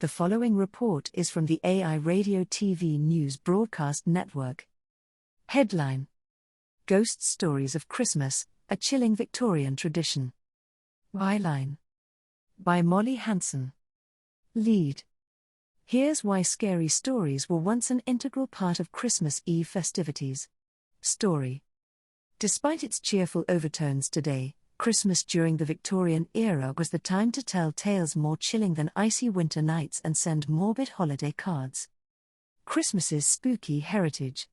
The following report is from the AI Radio TV News Broadcast Network. Headline: Ghost Stories of Christmas, a Chilling Victorian Tradition. Byline: by Molly Hanson. Lead: Here's why scary stories were once an integral part of Christmas Eve festivities. Story: Despite its cheerful overtones today, Christmas during the Victorian era was the time to tell tales more chilling than icy winter nights and send morbid holiday cards. Christmas's spooky heritage.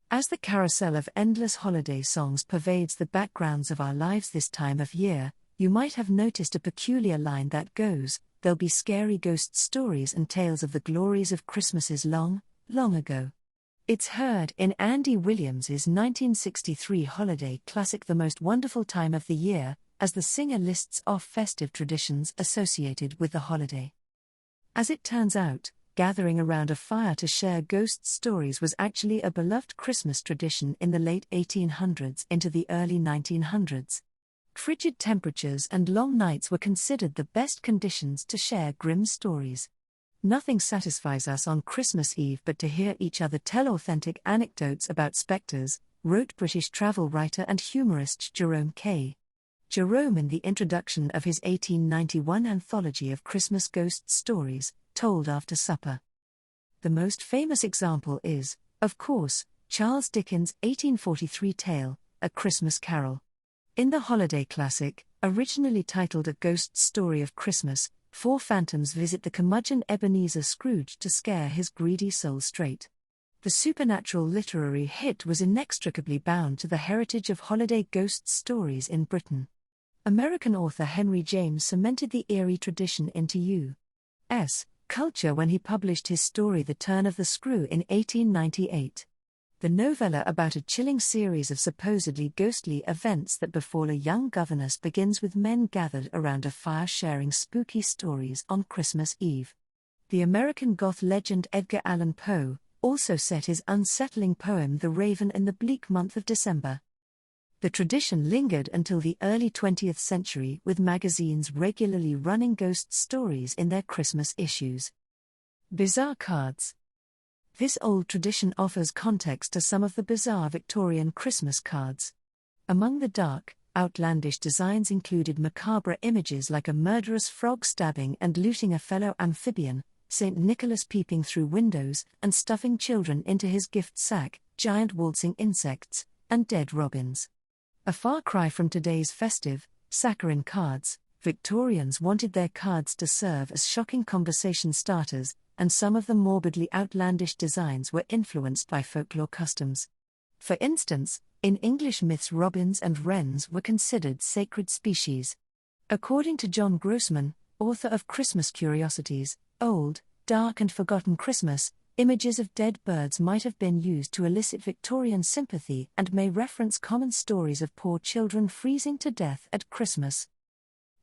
As the carousel of endless holiday songs pervades the backgrounds of our lives this time of year, you might have noticed a peculiar line that goes, "There'll be scary ghost stories and tales of the glories of Christmases long, long ago." It's heard in Andy Williams's 1963 holiday classic The Most Wonderful Time of the Year, as the singer lists off festive traditions associated with the holiday. As it turns out, gathering around a fire to share ghost stories was actually a beloved Christmas tradition in the late 1800s into the early 1900s. Frigid temperatures and long nights were considered the best conditions to share grim stories. Nothing satisfies us on Christmas Eve but to hear each other tell authentic anecdotes about spectres, wrote British travel writer and humorist Jerome Kay. Jerome, in the introduction of his 1891 anthology of Christmas ghost stories, told after supper. The most famous example is, of course, Charles Dickens' 1843 tale, A Christmas Carol. In the holiday classic, originally titled A Ghost Story of Christmas, 4 phantoms visit the curmudgeon Ebenezer Scrooge to scare his greedy soul straight. The supernatural literary hit was inextricably bound to the heritage of holiday ghost stories in Britain. American author Henry James cemented the eerie tradition into U.S. culture when he published his story The Turn of the Screw in 1898. The novella about a chilling series of supposedly ghostly events that befall a young governess begins with men gathered around a fire sharing spooky stories on Christmas Eve. The American goth legend Edgar Allan Poe also set his unsettling poem The Raven in the bleak month of December. The tradition lingered until the early 20th century, with magazines regularly running ghost stories in their Christmas issues. Bizarre cards. This old tradition offers context to some of the bizarre Victorian Christmas cards. Among the dark, outlandish designs included macabre images like a murderous frog stabbing and looting a fellow amphibian, St. Nicholas peeping through windows and stuffing children into his gift sack, giant waltzing insects, and dead robins. A far cry from today's festive, saccharine cards, Victorians wanted their cards to serve as shocking conversation starters, and some of the morbidly outlandish designs were influenced by folklore customs. For instance, in English myths robins and wrens were considered sacred species. According to John Grossman, author of Christmas Curiosities, Old, Dark and Forgotten Christmas, images of dead birds might have been used to elicit Victorian sympathy and may reference common stories of poor children freezing to death at Christmas.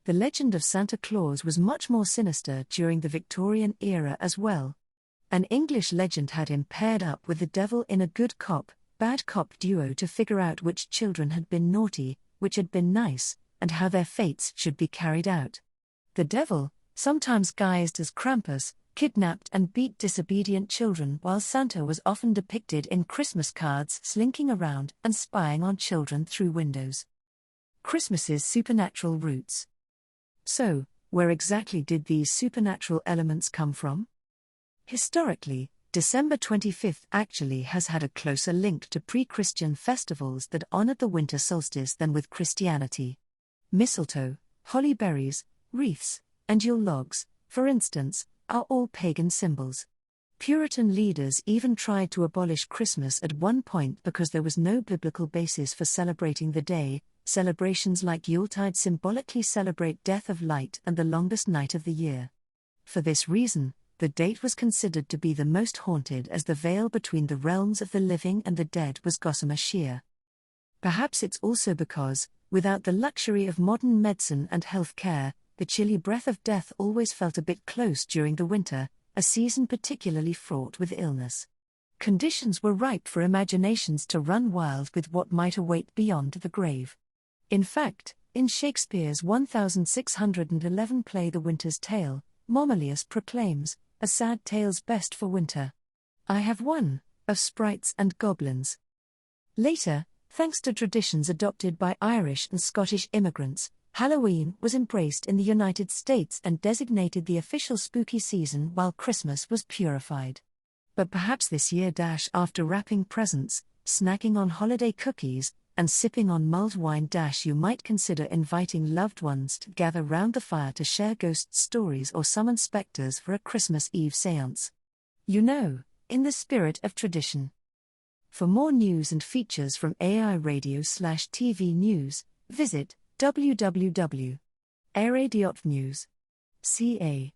The legend of Santa Claus was much more sinister during the Victorian era as well. An English legend had him paired up with the devil in a good cop, bad cop duo to figure out which children had been naughty, which had been nice, and how their fates should be carried out. The devil, sometimes guised as Krampus, kidnapped and beat disobedient children, while Santa was often depicted in Christmas cards slinking around and spying on children through windows. Christmas's supernatural roots. So, where exactly did these supernatural elements come from? Historically, December 25th actually has had a closer link to pre-Christian festivals that honored the winter solstice than with Christianity. Mistletoe, holly berries, wreaths, and Yule logs, for instance, are all pagan symbols. Puritan leaders even tried to abolish Christmas at one point because there was no biblical basis for celebrating the day. Celebrations like Yuletide symbolically celebrate death of light and the longest night of the year. For this reason, the date was considered to be the most haunted, as the veil between the realms of the living and the dead was gossamer sheer. Perhaps it's also because, without the luxury of modern medicine and health care, the chilly breath of death always felt a bit close during the winter, a season particularly fraught with illness. Conditions were ripe for imaginations to run wild with what might await beyond the grave. In fact, in Shakespeare's 1611 play The Winter's Tale, Momelius proclaims, a sad tale's best for winter. I have one, of sprites and goblins. Later, thanks to traditions adopted by Irish and Scottish immigrants, Halloween was embraced in the United States and designated the official spooky season while Christmas was purified. But perhaps this year, after wrapping presents, snacking on holiday cookies, and sipping on mulled wine, you might consider inviting loved ones to gather round the fire to share ghost stories or summon specters for a Christmas Eve seance. You know, in the spirit of tradition. For more news and features from AI Radio/TV News, visit www.airadio.news.ca.